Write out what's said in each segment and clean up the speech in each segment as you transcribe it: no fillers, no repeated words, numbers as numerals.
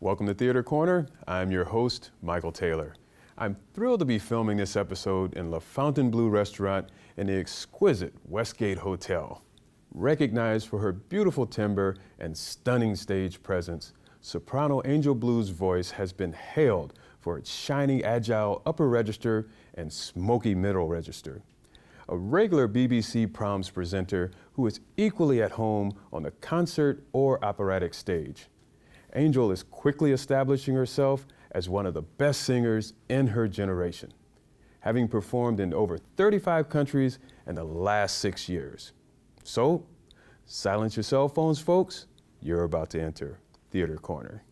Welcome to Theater Corner. I'm your host, Michael Taylor. I'm thrilled to be filming this episode in Le Fontainebleau restaurant in the exquisite Westgate Hotel. Recognized for her beautiful timbre and stunning stage presence, soprano Angel Blue's voice has been hailed for its shiny, agile upper register and smoky middle register. A regular BBC Proms presenter who is equally at home on the concert or operatic stage. Angel is quickly establishing herself as one of the best singers in her generation, having performed in over 35 countries in the last 6 years. So, silence your cell phones, folks. You're about to enter Theater Corner.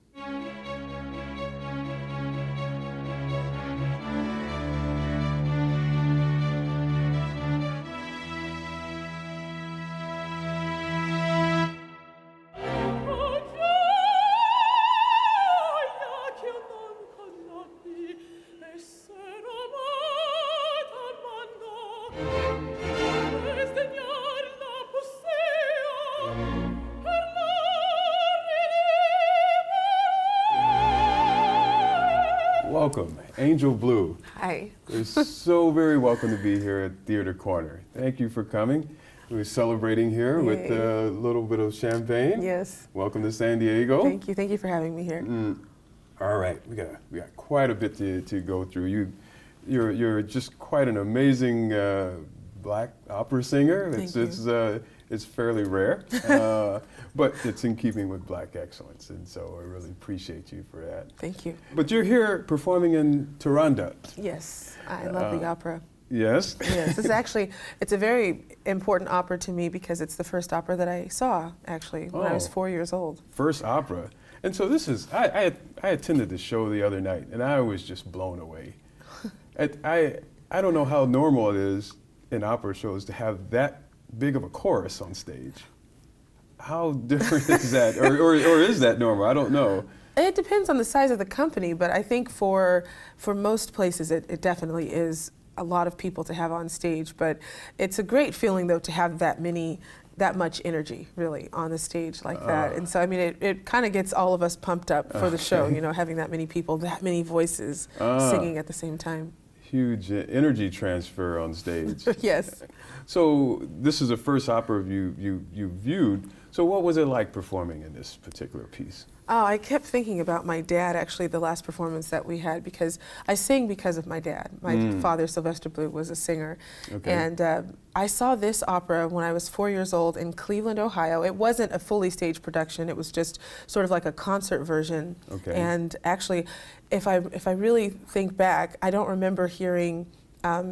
Welcome, Angel Blue. Hi. You're so very welcome to be here at Theater Corner. Thank you for coming. We're celebrating here with a little bit of champagne. Yes. Welcome to San Diego. Thank you. Thank you for having me here. All right, we got quite a bit to go through. You're just quite an amazing black opera singer. It's fairly rare, but it's in keeping with black excellence, and so I really appreciate you for that. Thank you. But you're here performing in Turandot. Yes, I love the opera. Yes? Yes, it's a very important opera to me because it's the first opera that I saw, actually, when I was 4 years old. First opera. And so this is, I attended the show the other night, and I was just blown away. I don't know how normal it is in opera shows to have that big of a chorus on stage. How different is that, or is that normal? I don't know. It depends on the size of the company, but I think for most places it definitely is a lot of people to have on stage. But it's a great feeling though to have that much energy really on the stage like that. And so I mean it kind of gets all of us pumped up for the show, you know, having that many people, that many voices singing at the same time. Huge energy transfer on stage. Yes. So this is the first opera you viewed. So what was it like performing in this particular piece? Oh, I kept thinking about my dad, actually, the last performance that we had, because I sing because of my dad. My father, Sylvester Blue, was a singer. Okay. And I saw this opera when I was 4 years old in Cleveland, Ohio. It wasn't a fully staged production. It was just sort of like a concert version. Okay. And actually, if I really think back, I don't remember hearing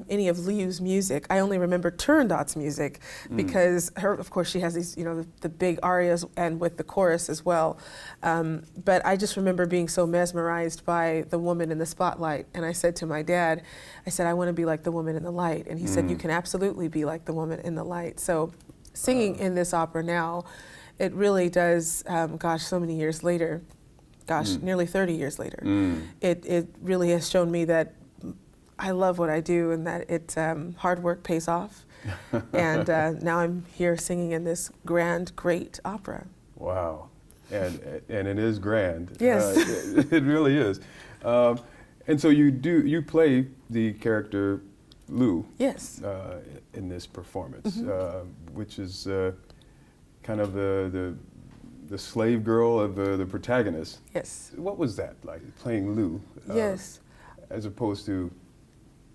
any of Liu's music. I only remember Turandot's music because of course, she has these, you know, the big arias and with the chorus as well. But I just remember being so mesmerized by the woman in the spotlight. And I said to my dad, I said, I want to be like the woman in the light. And he said, you can absolutely be like the woman in the light. So singing in this opera now, it really does, gosh, so many years later, nearly 30 years later, it really has shown me that I love what I do and that hard work pays off. And now I'm here singing in this grand, great opera. Wow. And it is grand. Yes. It really is. And so you play the character Lou. Yes. In this performance, which is kind of the slave girl of the protagonist. Yes. What was that like, playing Lou? Yes. As opposed to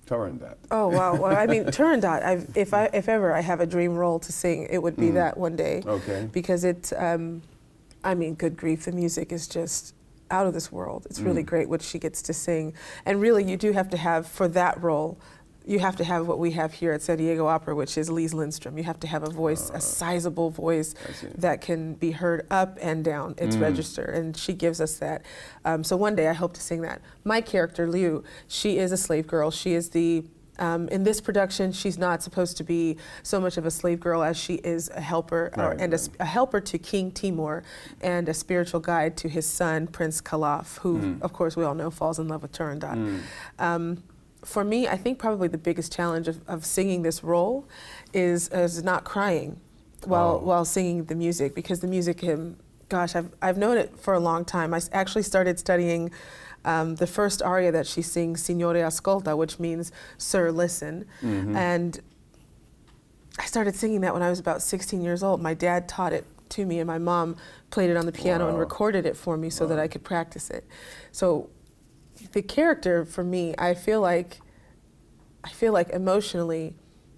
Turandot. Oh wow! Well, I mean, Turandot. If ever I have a dream role to sing, it would be that one day. Okay. Because I mean, good grief, the music is just out of this world. It's really great what she gets to sing, and really, you do have to have for that role. You have to have what we have here at San Diego Opera, which is Lise Lindstrom. You have to have a voice, a sizable voice that can be heard up and down its register, and she gives us that. So one day I hope to sing that. My character, Liu, she is a slave girl. She is the, in this production, she's not supposed to be so much of a slave girl as she is a helper, a helper to King Timur and a spiritual guide to his son, Prince Kalaf, who, of course, we all know falls in love with Turandot. For me, I think probably the biggest challenge of singing this role is not crying while singing the music, because the music gosh, I've known it for a long time. I actually started studying the first aria that she sings, Signore Ascolta, which means Sir, listen. And I started singing that when I was about 16 years old. My dad taught it to me, and my mom played it on the piano and recorded it for me so that I could practice it. So the character for me, I feel like emotionally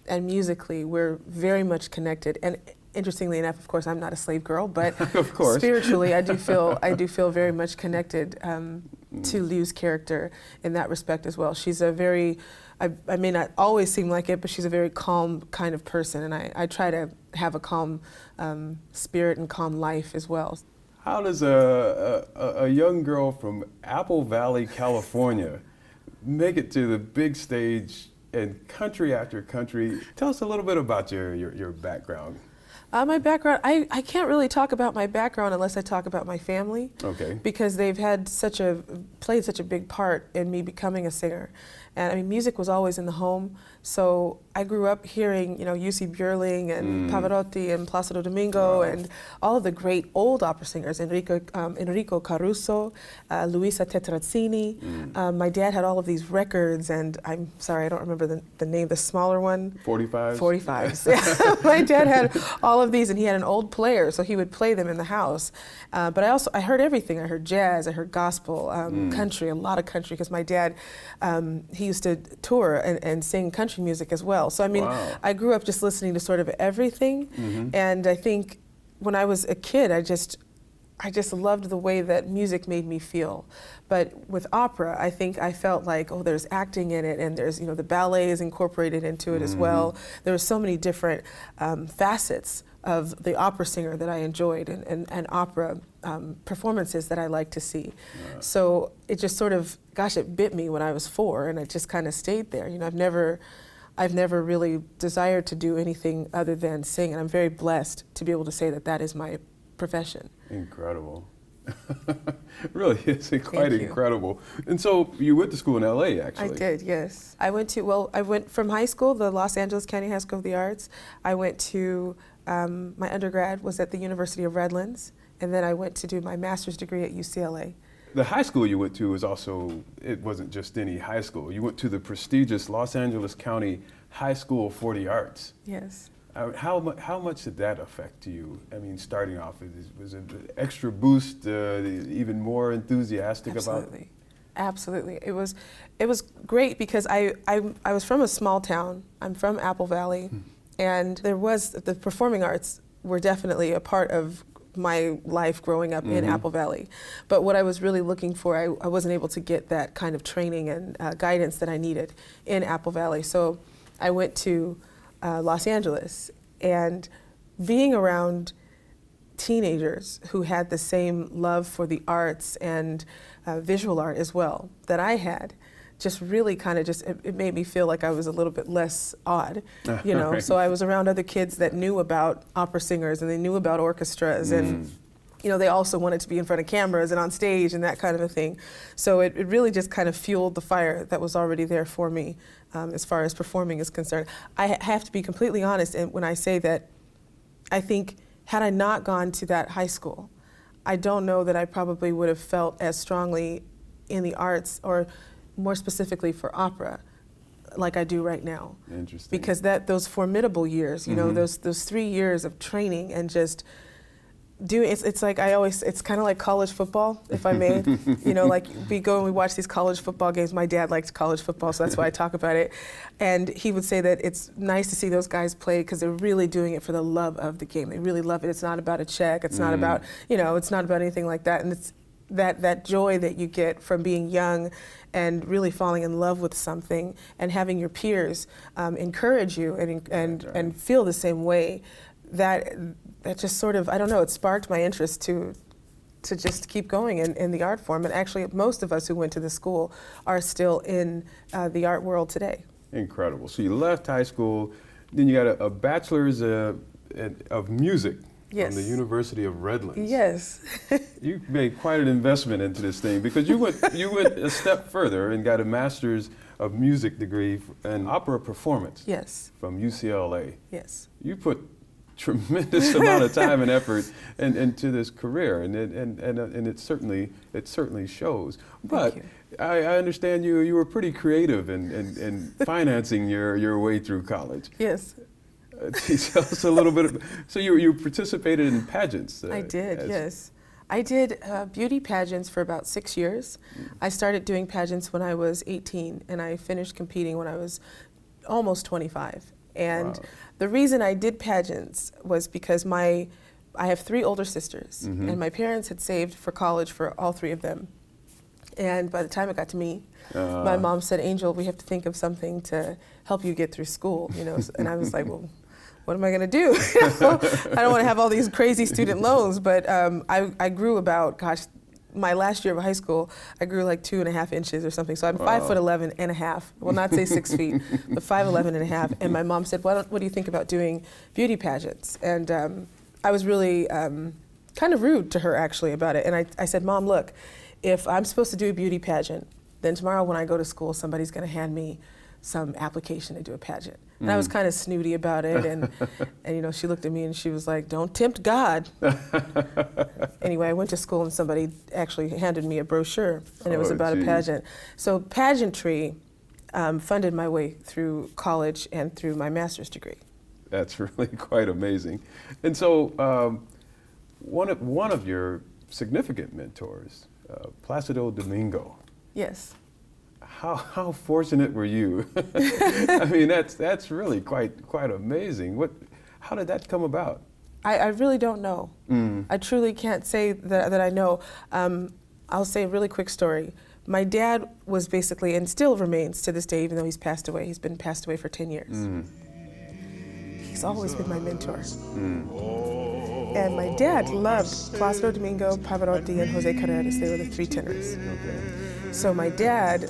and musically we're very much connected. And interestingly enough, of course, I'm not a slave girl, but of course. Spiritually, I do feel very much connected to Liu's character in that respect as well. She's a very, I may not always seem like it, but she's a very calm kind of person, and I try to have a calm spirit and calm life as well. How does a young girl from Apple Valley, California, make it to the big stage in country after country? Tell us a little bit about your background. My background, I can't really talk about my background unless I talk about my family. Okay. Because they've had played such a big part in me becoming a singer. And I mean, music was always in the home. So I grew up hearing, Jussi Björling and Pavarotti and Placido Domingo and all of the great old opera singers, Enrico Caruso, Luisa Tetrazzini. My dad had all of these records, and I'm sorry, I don't remember the name, the smaller one. 45s? 45s. My dad had all of these, and he had an old player, so he would play them in the house. But I heard everything. I heard jazz, I heard gospel, country, a lot of country, because my dad, he used to tour and sing country music as well. So I mean, I grew up just listening to sort of everything, and I think when I was a kid, I just loved the way that music made me feel. But with opera, I think I felt like, there's acting in it, and there's, the ballet is incorporated into it as well. There were so many different facets of the opera singer that I enjoyed, and opera performances that I like to see. So it just sort of, it bit me when I was 4, and it just kind of stayed there. I've never really desired to do anything other than sing, and I'm very blessed to be able to say that that is my profession. Incredible. Really, it's quite incredible. And so you went to school in LA, actually. I did, yes. I went from high school, the Los Angeles County High School of the Arts. I went to, my undergrad was at the University of Redlands, and then I went to do my master's degree at UCLA. The high school you went to was it wasn't just any high school. You went to the prestigious Los Angeles County High School for the Arts. Yes. How much did that affect you? I mean, starting off, was it an extra boost, even more enthusiastic about it? Absolutely. It was great because I was from a small town. I'm from Apple Valley, and the performing arts were definitely a part of my life growing up in Apple Valley. But what I was really looking for, I wasn't able to get that kind of training and guidance that I needed in Apple Valley. So I went to Los Angeles, and being around teenagers who had the same love for the arts and visual art as well that I had, just really kind of it made me feel like I was a little bit less odd, Right. So I was around other kids that knew about opera singers, and they knew about orchestras, and they also wanted to be in front of cameras and on stage and that kind of a thing. So it really just kind of fueled the fire that was already there for me as far as performing is concerned. I have to be completely honest when I say that I think had I not gone to that high school, I don't know that I probably would have felt as strongly in the arts, or more specifically for opera, like I do right now. Interesting. Because those formidable years, those 3 years of training and just doing, it's like it's kind of like college football, if I may. Like we go and we watch these college football games. My dad likes college football, so that's why I talk about it. And he would say that it's nice to see those guys play because they're really doing it for the love of the game. They really love it. It's not about a check. It's not about, it's not about anything like that. And it's that joy that you get from being young and really falling in love with something and having your peers encourage you and feel the same way. That just sort of, I don't know, it sparked my interest to just keep going in the art form. And actually, most of us who went to the school are still in the art world today. Incredible. So you left high school, then you got a bachelor's of music. Yes. From the University of Redlands. Yes. You made quite an investment into this thing because you went a step further and got a master's of music degree in opera performance. Yes. From UCLA. Yes. You put tremendous amount of time and effort into this career, and it certainly shows. But I understand you were pretty creative in financing your way through college. Yes. Tell us a little bit. So you participated in pageants. I did, yes. I did beauty pageants for about 6 years. I started doing pageants when I was 18, and I finished competing when I was almost 25. And wow. The reason I did pageants was because I have 3 older sisters, and my parents had saved for college for all 3 of them. And by the time it got to me, my mom said, "Angel, we have to think of something to help you get through school." And I was like, "Well, what am I going to do?" I don't want to have all these crazy student loans, but I grew about, my last year of high school, I grew like 2.5 inches or something. So I'm 5'11" and a half. Well, not say 6 feet, but 5'11" and a half. And my mom said, what do you think about doing beauty pageants? And I was really kind of rude to her actually about it. And I said, "Mom, look, if I'm supposed to do a beauty pageant, then tomorrow when I go to school, somebody's going to hand me some application to do a pageant." And I was kind of snooty about it, and she looked at me and she was like, "Don't tempt God." Anyway, I went to school and somebody actually handed me a brochure, and it was about a pageant. So pageantry funded my way through college and through my master's degree. That's really quite amazing. And so one of your significant mentors, Placido Domingo. Yes. How fortunate were you? I mean, that's really quite amazing. How did that come about? I really don't know. I truly can't say that I know. I'll say a really quick story. My dad was basically, and still remains to this day, even though he's passed away. He's been passed away for 10 years. He's always been my mentor. And my dad loved Placido Domingo, Pavarotti, and Jose Carreras. They were the 3 tenors. Okay. So my dad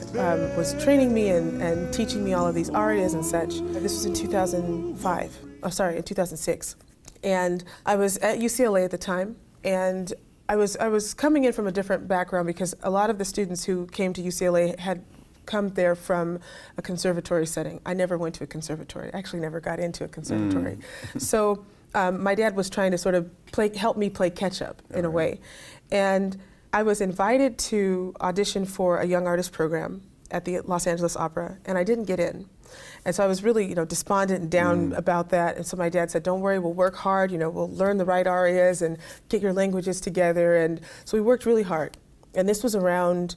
was training me and teaching me all of these arias and such. This was in 2006. And I was at UCLA at the time, and I was coming in from a different background because a lot of the students who came to UCLA had come there from a conservatory setting. I never went to a conservatory. I actually never got into a conservatory. So my dad was trying to sort of help me play catch up in a way. And I was invited to audition for a young artist program at the Los Angeles Opera, and I didn't get in. And so I was really, despondent and down about that. And so my dad said, "Don't worry, we'll work hard. We'll learn the right arias and get your languages together." And so we worked really hard. And this was around,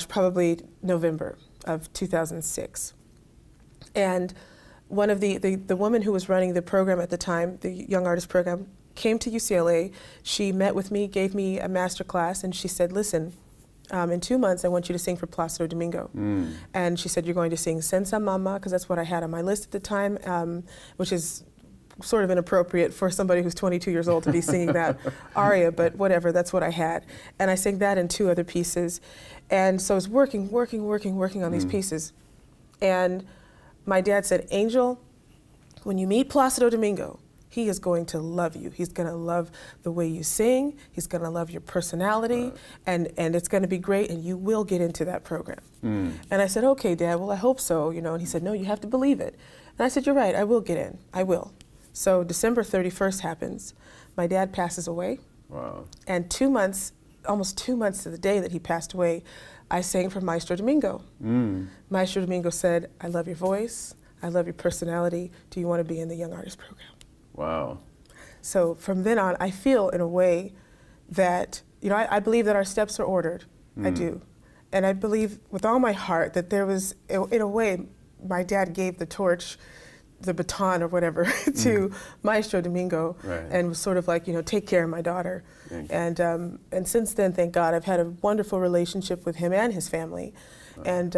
probably November of 2006. And one of the woman who was running the program at the time, the Young Artist Program, came to UCLA. She met with me, gave me a master class, and she said, "Listen, in 2 months I want you to sing for Placido Domingo." And she said, "You're going to sing Senza Mama," because that's what I had on my list at the time, which is sort of inappropriate for somebody who's 22 years old to be singing that aria, but whatever, that's what I had. And I sang that in 2 other pieces. And so I was working on these pieces. And my dad said, "Angel, when you meet Placido Domingo, he is going to love you. He's going to love the way you sing. He's going to love your personality, and it's going to be great, and you will get into that program." And I said, "Okay, Dad, well, I hope so, And he said, "No, you have to believe it." And I said, "You're right, I will get in. I will." So December 31st happens. My dad passes away. Wow. And 2 months, almost 2 months to the day that he passed away, I sang for Maestro Domingo. Maestro Domingo said, "I love your voice. I love your personality. Do you want to be in the Young Artist Program?" Wow. So from then on, I feel in a way that, I believe that our steps are ordered. I do. And I believe with all my heart that there was, in a way, my dad gave the torch, the baton or whatever, to Maestro Domingo, and was sort of like, take care of my daughter. And since then, thank God, I've had a wonderful relationship with him and his family. And,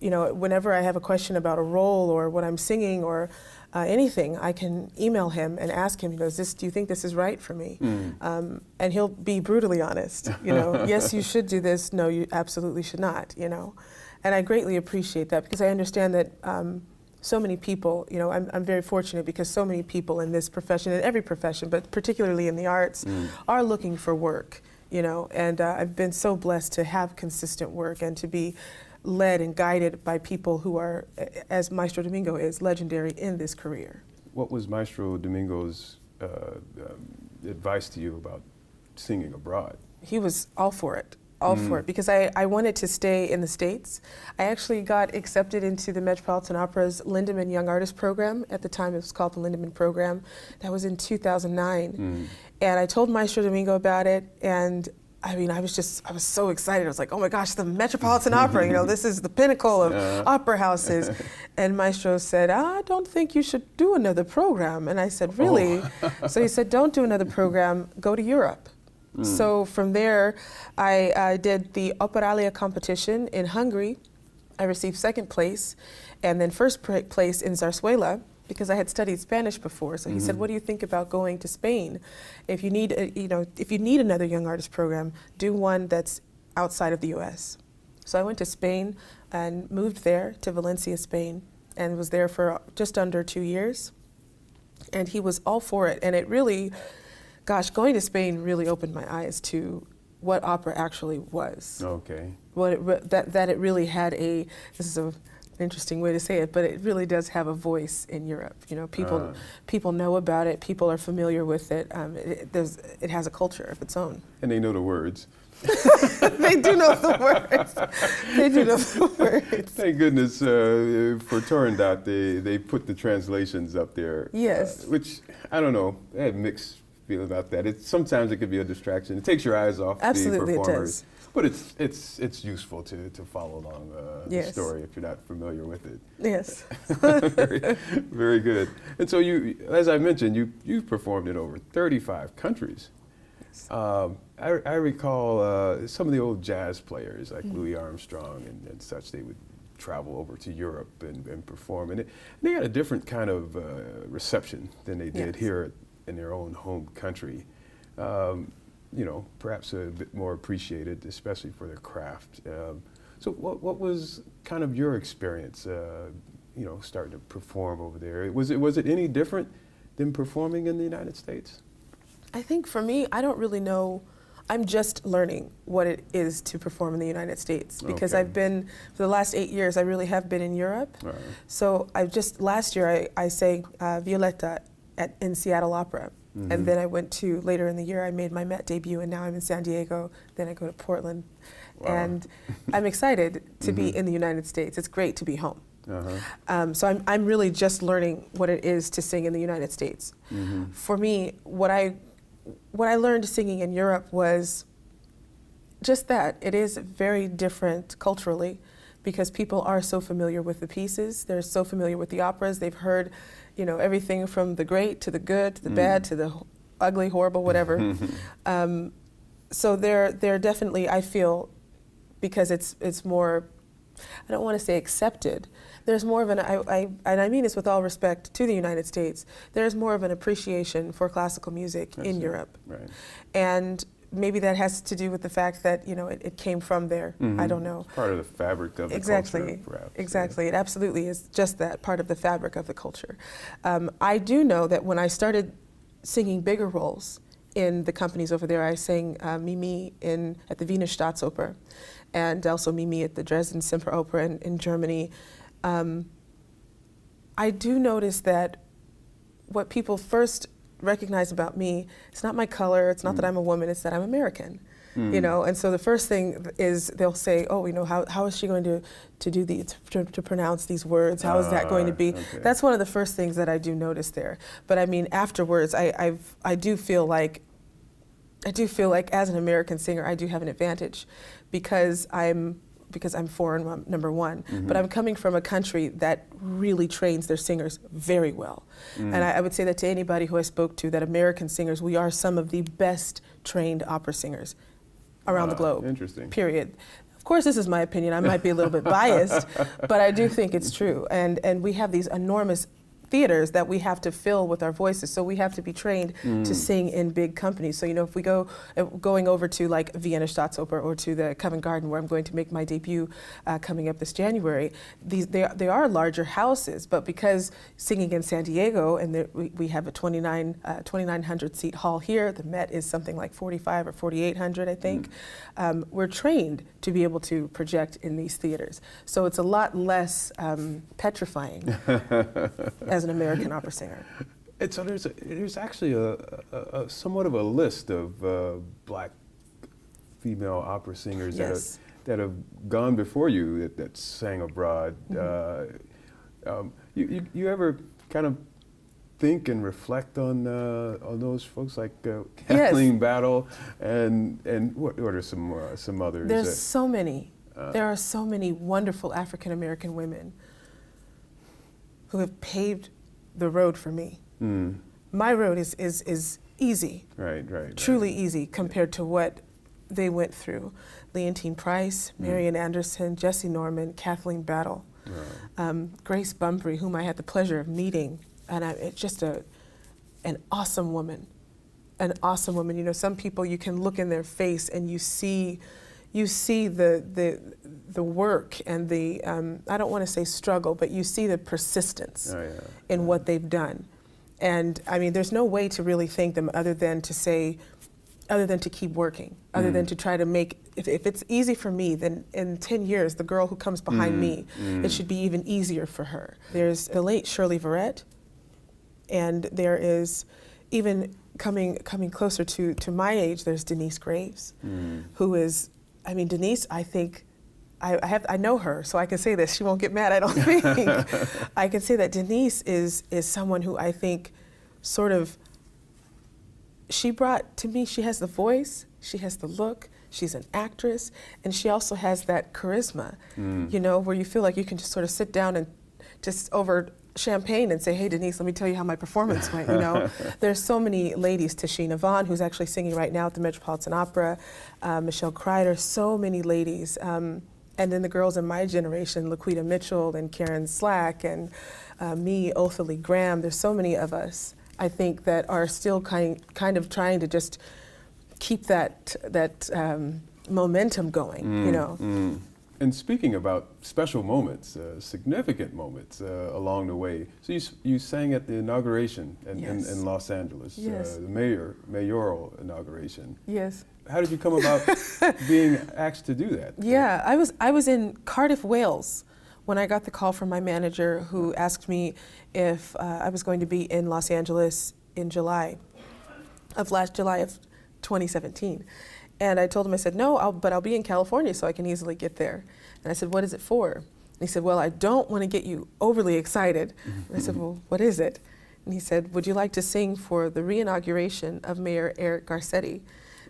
whenever I have a question about a role or what I'm singing or anything, I can email him and ask him, do you think this is right for me? And he'll be brutally honest, yes, you should do this, no, you absolutely should not, And I greatly appreciate that because I understand that so many people, I'm very fortunate because so many people in this profession, in every profession, but particularly in the arts, are looking for work, and I've been so blessed to have consistent work and to be led and guided by people who are, as Maestro Domingo is, legendary in this career. What was Maestro Domingo's advice to you about singing abroad? He was all for it. All for it, because I wanted to stay in the States. I actually got accepted into the Metropolitan Opera's Lindemann Young Artist Program. At the time, it was called the Lindemann Program. That was in 2009. And I told Maestro Domingo about it, and I mean, I was so excited. I was like, oh my gosh, the Metropolitan Opera, you know, this is the pinnacle of opera houses. And Maestro said, I don't think you should do another program. And I said, really? So he said, don't do another program, go to Europe. So from there, I did the operatic competition in Hungary. I received second place, and then first place in Zarzuela, because I had studied Spanish before. So he said, what do you think about going to Spain? If you need, if you need another young artist program, do one that's outside of the US. So I went to Spain and moved there to Valencia, Spain, and was there for just under 2 years. And he was all for it, and it really, gosh, going to Spain really opened my eyes to what opera actually was. Okay. That it really had this is an interesting way to say it, but it really does have a voice in Europe. You know, people know about it, people are familiar with it. It has a culture of its own. And they know the words. They do know the words. They do know the words. Thank goodness for Torrendot, they put the translations up there. Yes. Which, I don't know, I have mixed feel about that. Sometimes it could be a distraction. It takes your eyes off the performers. But it's useful to follow along the story if you're not familiar with it. Yes. Very good. And so you, as I mentioned, you've performed in over 35 countries. Yes. I recall some of the old jazz players like Louis Armstrong and such. They would travel over to Europe and perform, and they had a different kind of reception than they did here in their own home country. You know, perhaps a bit more appreciated, especially for their craft. So what was kind of your experience, you know, starting to perform over there? Was it any different than performing in the United States? I think for me, I don't really know. I'm just learning what it is to perform in the United States, because I've been, for the last 8 years, I really have been in Europe. Right. So last year I sang Violetta in Seattle Opera. And then I went to, later in the year, I made my Met debut, and now I'm in San Diego. Then I go to Portland. Wow. And I'm excited to be in the United States. It's great to be home. So I'm really just learning what it is to sing in the United States. For me, what I learned singing in Europe was just that. It is very different culturally, because people are so familiar with the pieces. They're so familiar with the operas. They've heard, you know, everything from the great to the good to the bad to the ugly, horrible, whatever. So they're definitely, I feel, because it's more, I don't want to say accepted. There's more of an, and I mean this with all respect to the United States, there's more of an appreciation for classical music in Europe. Right. And maybe that has to do with the fact that, you know, it came from there. I don't know. It's part of the fabric of the culture, perhaps. Exactly. It absolutely is just that, part of the fabric of the culture. I do know that when I started singing bigger roles in the companies over there, I sang Mimi at the Wiener Staatsoper, and also Mimi at the Dresden Symphony in Germany. I do notice that what people first recognize about me, it's not my color, it's not that I'm a woman, it's that I'm American. You know, and so the first thing is they'll say, oh, you know, how is she going to do to pronounce these words? How is that going to be? Okay. That's one of the first things that I do notice there. But I mean, afterwards, I do feel like as an American singer, I do have an advantage, because I'm foreign, number one, but I'm coming from a country that really trains their singers very well. And I would say that to anybody who I spoke to, that American singers, we are some of the best trained opera singers around the globe. Interesting. Period. Of course, this is my opinion. I might be a little bit biased, but I do think it's true. And we have these enormous theaters that we have to fill with our voices, so we have to be trained to sing in big companies. So, you know, if we going over to like Vienna Staatsoper or to the Covent Garden, where I'm going to make my debut coming up this January, they are larger houses, but because singing in San Diego, and we have a 2,900 seat hall here, the Met is something like 4,500 or 4,800, I think. We're trained to be able to project in these theaters, so it's a lot less petrifying as an American opera singer. And so there's actually a somewhat of a list of black female opera singers Yes. that have gone before you that sang abroad. You ever kind of think and reflect on those folks like Kathleen Battle and what are some others? There's so many. There are so many wonderful African American women who have paved the road for me. My road is easy. Right. Truly easy compared to what they went through. Leontine Price, Marian Anderson, Jessie Norman, Kathleen Battle, Grace Bumbry, whom I had the pleasure of meeting, and it's just an awesome woman. An awesome woman. You know, some people you can look in their face and you see the work and the I don't want to say struggle, but you see the persistence in what they've done. And I mean, there's no way to really thank them other than to keep working, other than to try to make, if it's easy for me, then in 10 years, the girl who comes behind me, it should be even easier for her. There's the late Shirley Verrett, and there is, even coming closer to my age, there's Denise Graves, who is, I mean, Denise, I think, I know her, so I can say this. She won't get mad, I don't think. I can say that Denise is someone who I think sort of, she brought to me, she has the voice, she has the look, she's an actress, and she also has that charisma, you know, where you feel like you can just sort of sit down and just over champagne and say, hey, Denise, let me tell you how my performance went, you know. There's so many ladies, Tashina Vaughn, who's actually singing right now at the Metropolitan Opera, Michelle Kreider, so many ladies. And then the girls in my generation, Laquita Mitchell and Karen Slack and me, Othalie Graham, there's so many of us, I think, that are still kind of trying to just keep that momentum going, you know. And speaking about special moments, significant moments along the way, so you sang at the inauguration in Los Angeles, the mayoral inauguration. Yes. How did you come about being asked to do that? Yeah, I was in Cardiff, Wales, when I got the call from my manager, who asked me if I was going to be in Los Angeles in July of 2017. And I told him, I said, no, but I'll be in California so I can easily get there. And I said, what is it for? And he said, well, I don't want to get you overly excited. And I said, well, what is it? And he said, would you like to sing for the re-inauguration of Mayor Eric Garcetti?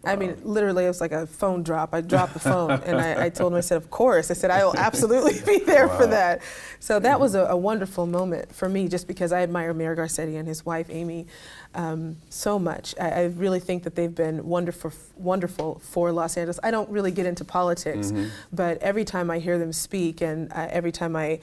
I mean, literally, it was like a phone drop. I dropped the phone, and I told him, I said, of course. I said, I will absolutely be there for that. So that was a wonderful moment for me, just because I admire Mayor Garcetti and his wife, Amy, so much. I really think that they've been wonderful for Los Angeles. I don't really get into politics, but every time I hear them speak, and every time I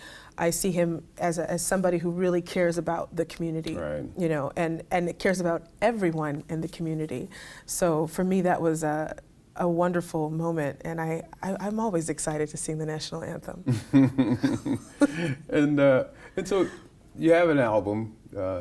see him as somebody who really cares about the community, you know, and it cares about everyone in the community. So for me, that was a wonderful moment, and I'm always excited to sing the national anthem. And so you have an album,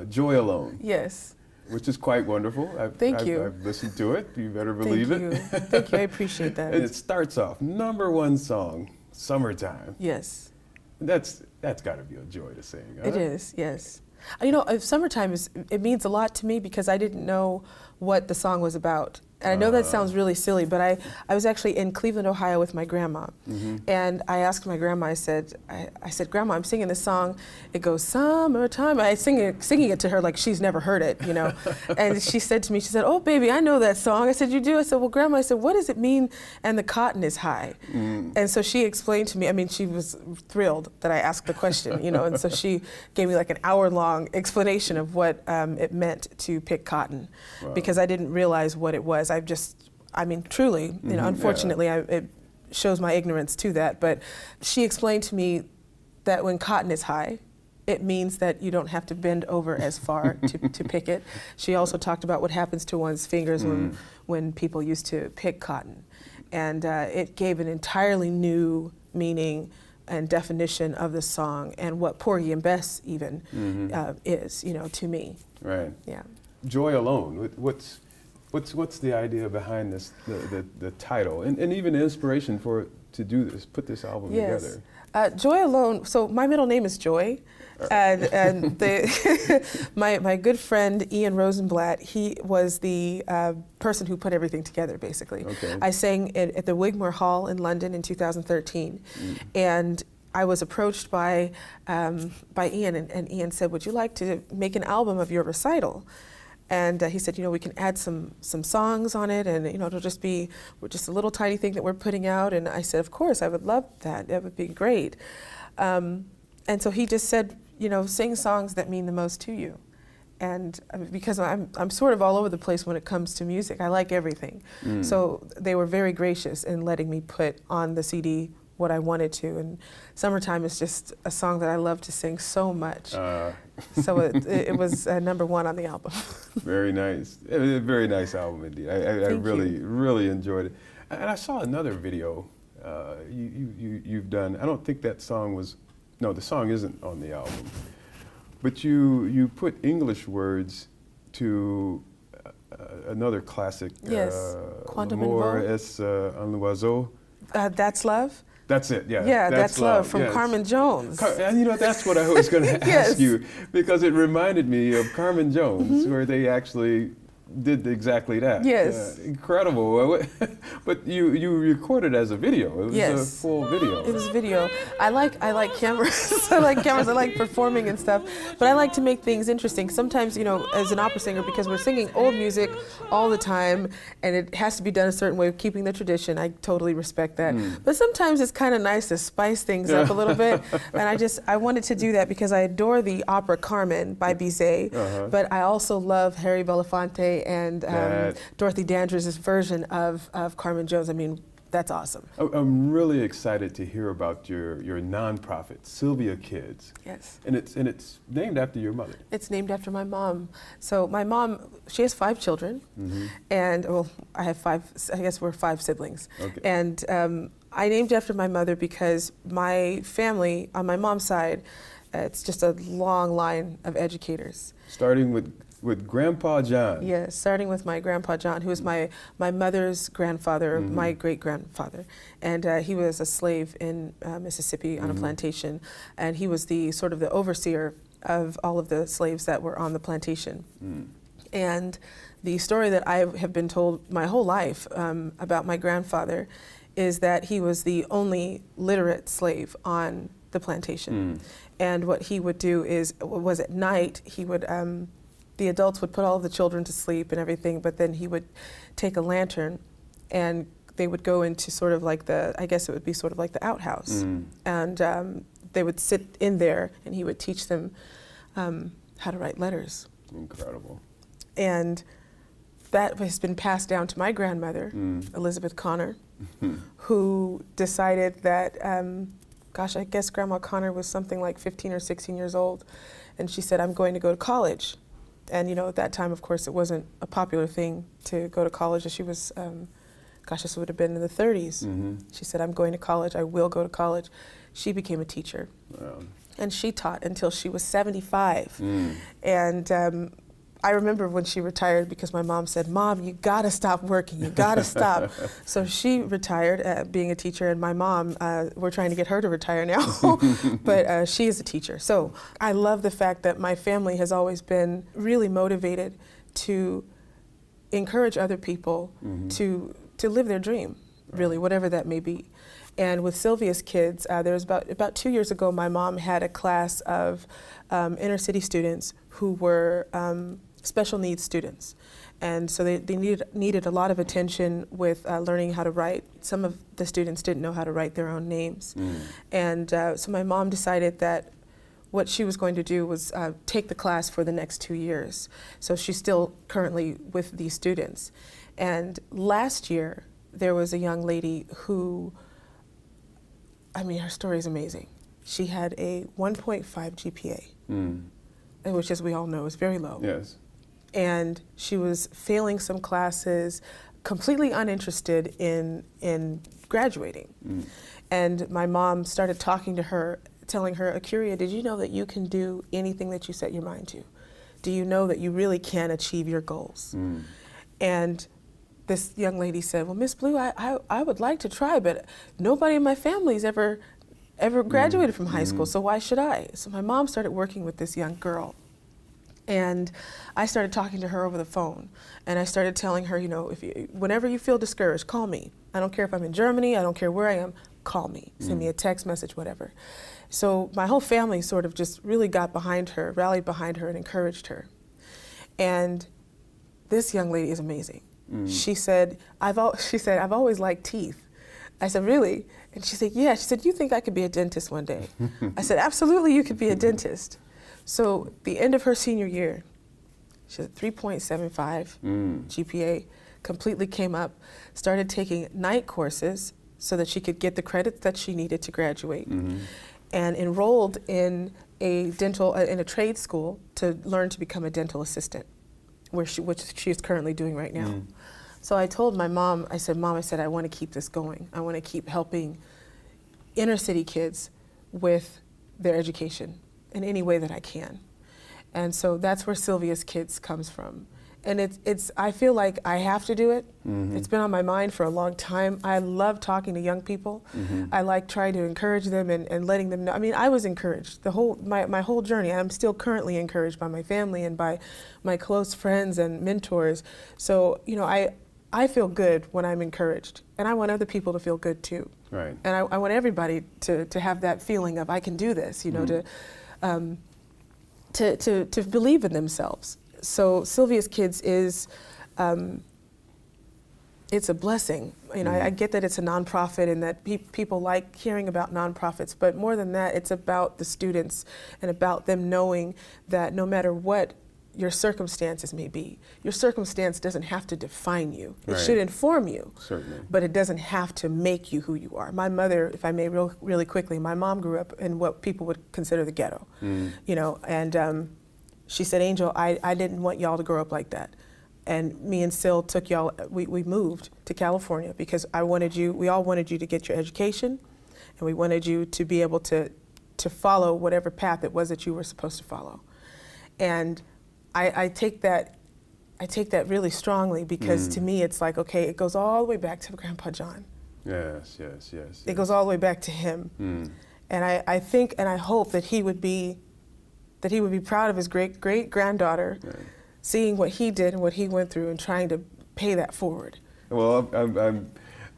Joy Alone. Yes. Which is quite wonderful. Thank you. I've listened to it. You better believe it. Thank you. I appreciate that. And it starts off, #1 song, Summertime. Yes. That's got to be a joy to sing. Huh? It is, yes. You know, summertime it means a lot to me because I didn't know what the song was about. And I know that sounds really silly, but I was actually in Cleveland, Ohio with my grandma. And I asked my grandma, I said, Grandma, I'm singing this song. It goes, summertime. I singing it to her like she's never heard it, you know. And she said to me, she said, oh, baby, I know that song. I said, you do? I said, well, Grandma, I said, what does it mean, and the cotton is high? And so she explained to me, I mean, she was thrilled that I asked the question, you know, and so she gave me like an hour-long explanation of what it meant to pick cotton, because I didn't realize what it was. I mean, truly, you know, unfortunately, it shows my ignorance to that, but she explained to me that when cotton is high, it means that you don't have to bend over as far to pick it. She also talked about what happens to one's fingers when people used to pick cotton. And it gave an entirely new meaning and definition of the song and what Porgy and Bess even is, you know, to me. Right. Yeah. Joy Alone. What's the idea behind this, the title, and even the inspiration to do this, put this album together? Joy alone. So my middle name is Joy, and my good friend Ian Rosenblatt. He was the person who put everything together. Basically, Okay. I sang at the Wigmore Hall in London in 2013, and I was approached by Ian, and Ian said, "Would you like to make an album of your recital?" And he said, we can add some songs on it, and it'll just be just a little tiny thing that we're putting out. And I said, of course, I would love that. That would be great. And so he just said, sing songs that mean the most to you. And because I'm sort of all over the place when it comes to music, I like everything. So they were very gracious in letting me put on the CD what I wanted to, and Summertime is just a song that I love to sing so much. So it was number one on the album. Very nice. It was a very nice album indeed. I really enjoyed it. And I saw another video you've done. I don't think that song was, no, the song isn't on the album. But you put English words to another classic. Yes, Quantum L'amour est un oiseau. That's Love? That's it, yeah. Yeah, That's Love from yes. Carmen Jones. And that's what I was going to Yes. ask you, because it reminded me of Carmen Jones, where they actually did exactly that. Yes. Incredible. But you recorded as a video. It was Yes. a full video. It was video. I like cameras. I like cameras. I like performing and stuff. But I like to make things interesting. Sometimes, as an opera singer, because we're singing old music all the time, and it has to be done a certain way of keeping the tradition. I totally respect that. But sometimes it's kind of nice to spice things up a little bit. And I wanted to do that because I adore the opera Carmen by Bizet. But I also love Harry Belafonte and Dorothy Dandridge's version of Carmen Jones. I mean, that's awesome. I'm really excited to hear about your nonprofit, Sylvia Kids. Yes. And it's named after your mother. It's named after my mom. So my mom, she has 5 children, and I have 5. I guess we're 5 siblings. Okay. And I named after my mother because my family on my mom's side, it's just a long line of educators. Starting with Grandpa John. Yes, starting with my Grandpa John, who was my mother's grandfather, my great-grandfather. And he was a slave in Mississippi on a plantation. And he was the sort of the overseer of all of the slaves that were on the plantation. And the story that I have been told my whole life about my grandfather is that he was the only literate slave on the plantation. And what he would do was at night, he would, the adults would put all of the children to sleep and everything, but then he would take a lantern and they would go into sort of like I guess it would be sort of like the outhouse. And they would sit in there and he would teach them how to write letters. Incredible. And that has been passed down to my grandmother, Elizabeth Connor, who decided that, gosh, I guess Grandma Connor was something like 15 or 16 years old. And she said, I'm going to go to college. And at that time, of course, it wasn't a popular thing to go to college. She was, gosh, this would have been in the 30s. She said, I'm going to college. I will go to college. She became a teacher. Wow. And she taught until she was 75. And I remember when she retired because my mom said, Mom, you gotta stop working, you gotta stop. So she retired being a teacher, and my mom, we're trying to get her to retire now, but she is a teacher. So I love the fact that my family has always been really motivated to encourage other people to live their dream, really, whatever that may be. And with Sylvia's Kids, there was about 2 years ago, my mom had a class of inner city students who were special needs students. And so they needed a lot of attention with learning how to write. Some of the students didn't know how to write their own names. And so my mom decided that what she was going to do was take the class for the next 2 years. So she's still currently with these students. And last year, there was a young lady who, I mean, her story is amazing. She had a 1.5 GPA, which, as we all know, is very low. Yes. And she was failing some classes, completely uninterested in graduating. And my mom started talking to her, telling her, Akuria, did you know that you can do anything that you set your mind to? Do you know that you really can achieve your goals? And this young lady said, well, Miss Blue, I would like to try, but nobody in my family's ever ever graduated from high school, so why should I? So my mom started working with this young girl. And I started talking to her over the phone. And I started telling her, whenever you feel discouraged, call me. I don't care if I'm in Germany, I don't care where I am, call me. Send me a text message, whatever. So my whole family sort of just really got behind her, rallied behind her, and encouraged her. And this young lady is amazing. She said, I've always liked teeth. I said, really? And she said, yeah. She said, you think I could be a dentist one day? I said, absolutely, you could be a dentist. So the end of her senior year, she had 3.75 GPA, completely came up, started taking night courses so that she could get the credits that she needed to graduate, and enrolled in a trade school to learn to become a dental assistant, which she is currently doing right now. So I told my mom, I said, Mom, I want to keep this going. I want to keep helping inner city kids with their education in any way that I can. And so that's where Sylvia's Kids comes from. And I feel like I have to do it. It's been on my mind for a long time. I love talking to young people. I like trying to encourage them and letting them know. I mean, I was encouraged my whole journey. I'm still currently encouraged by my family and by my close friends and mentors. So, I feel good when I'm encouraged, and I want other people to feel good too. Right. And I want everybody to have that feeling of I can do this, to believe in themselves. So Sylvia's Kids is, it's a blessing. I get that it's a nonprofit and that people like hearing about nonprofits, but more than that, it's about the students and about them knowing that no matter what your circumstances may be, your circumstance doesn't have to define you. It should inform you, certainly, but it doesn't have to make you who you are. My mother, if I may really quickly, my mom grew up in what people would consider the ghetto, and she said, Angel, I didn't want y'all to grow up like that. And me and Syl took y'all, we moved to California because we all wanted you to get your education, and we wanted you to be able to follow whatever path it was that you were supposed to follow. And I take that really strongly because to me it's like, okay, it goes all the way back to Grandpa John. Yes. It goes all the way back to him. And I think and I hope that he would be proud of his great-granddaughter, seeing what he did and what he went through and trying to pay that forward. Well,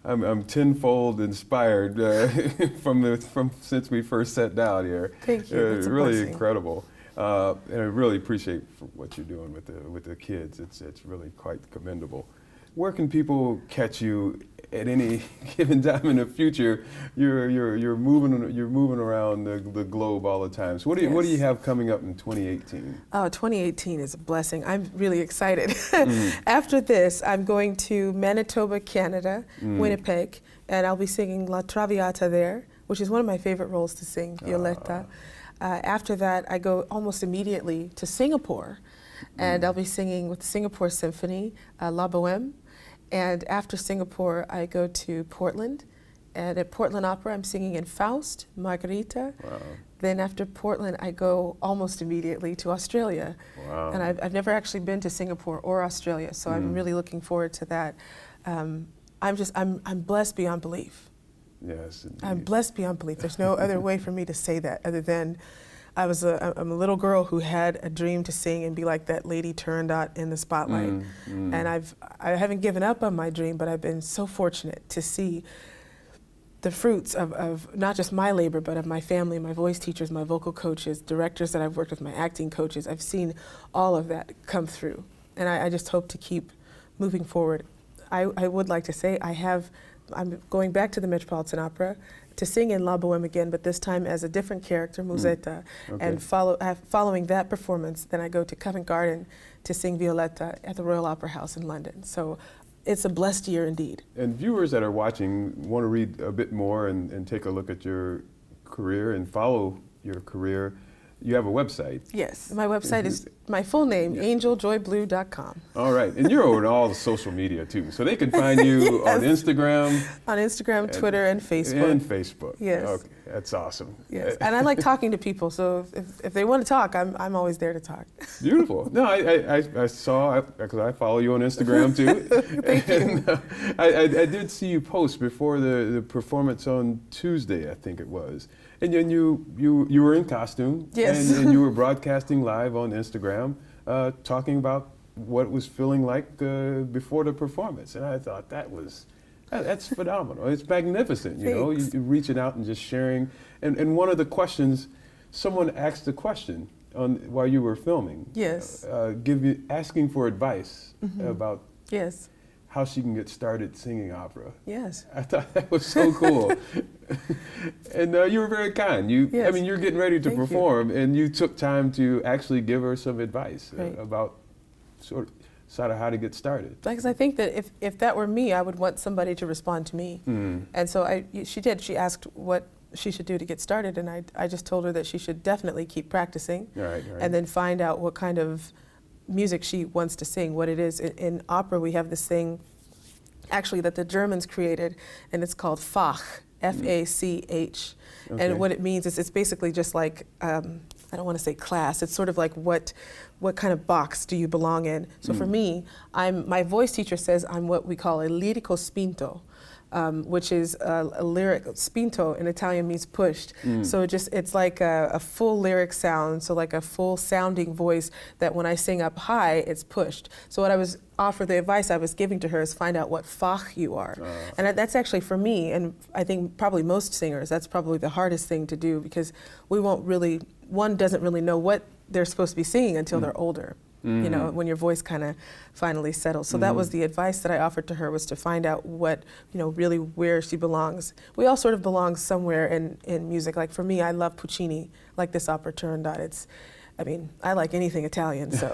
I'm tenfold inspired from since we first sat down here. Thank you. That's a really blessing. Incredible. And I really appreciate what you're doing with the kids. It's really quite commendable. Where can people catch you at any given time in the future? You're moving around the globe all the time. So what do you have coming up in 2018? Oh, 2018 is a blessing. I'm really excited. After this, I'm going to Manitoba, Canada, Winnipeg, and I'll be singing La Traviata there, which is one of my favorite roles to sing, Violetta. After that, I go almost immediately to Singapore, and I'll be singing with the Singapore Symphony, La Bohème. And after Singapore, I go to Portland, and at Portland Opera, I'm singing in Faust, Margarita. Wow. Then after Portland, I go almost immediately to Australia. Wow. And I've never actually been to Singapore or Australia, so I'm really looking forward to that. I'm blessed beyond belief. Yes, indeed. I'm blessed beyond belief. There's no other way for me to say that other than I'm a little girl who had a dream to sing and be like that Lady Turandot in the spotlight. And I haven't given up on my dream, but I've been so fortunate to see the fruits of not just my labor, but of my family, my voice teachers, my vocal coaches, directors that I've worked with, my acting coaches. I've seen all of that come through. And I just hope to keep moving forward. I would like to say I'm going back to the Metropolitan Opera to sing in La Bohème again, but this time as a different character, Musetta. Okay. And following that performance, then I go to Covent Garden to sing Violetta at the Royal Opera House in London. So it's a blessed year indeed. And viewers that are watching want to read a bit more and take a look at your career and follow your career. You have a website. Yes, my website is my full name, angeljoyblue.com. All right, and you're on all the social media too, so they can find you on Instagram. On Instagram, Twitter, and Facebook. And Facebook. Yes. Okay. That's awesome. Yes, and I like talking to people, so if they want to talk, I'm always there to talk. Beautiful. No, I saw, because I follow you on Instagram too. Thank you. And, I did see you post before the performance on Tuesday, I think it was. And then you were in costume. Yes. And you were broadcasting live on Instagram, talking about what it was feeling like before the performance. And I thought that's phenomenal. It's magnificent, you know, you reaching out and just sharing. And one of the questions, someone asked a question while you were filming. Yes. Asking for advice about yes. how she can get started singing opera. Yes. I thought that was so cool. And you were very kind. Yes. I mean, you're getting ready to perform, and you took time to actually give her some advice about sort of how to get started. Because I think that if that were me, I would want somebody to respond to me. And so she did. She asked what she should do to get started, and I just told her that she should definitely keep practicing, right. and then find out what kind of music she wants to sing, what it is. In opera, we have this thing, actually, that the Germans created, and it's called Fach, F-A-C-H. Okay. And what it means is it's basically just like, I don't want to say class, it's sort of like what kind of box do you belong in? So for me, my voice teacher says I'm what we call a lirico spinto, which is a lyric. Spinto in Italian means pushed. So it's like a full lyric sound, so like a full sounding voice that when I sing up high, it's pushed. So what I was the advice I was giving to her is find out what Fach you are. And that's actually for me, and I think probably most singers, that's probably the hardest thing to do, because one doesn't really know what they're supposed to be singing until they're older. You know, when your voice kind of finally settles. So that was the advice that I offered to her, was to find out what, really where she belongs. We all sort of belong somewhere in music. Like for me, I love Puccini, like this opera Turandot. I like anything Italian, so.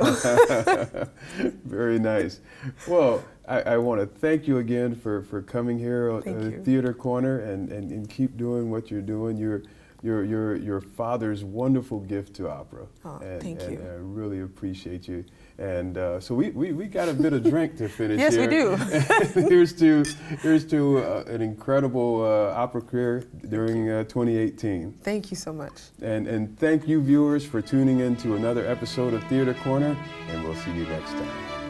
Very nice. Well, I want to thank you again for coming here on Theater Corner, and keep doing what you're doing. Your father's wonderful gift to opera. Oh, thank you. And I really appreciate you. And so we got a bit of drink to finish yes, here. Yes, we do. here's to an incredible opera career during 2018. Thank you so much. And thank you, viewers, for tuning in to another episode of Theater Corner, and we'll see you next time.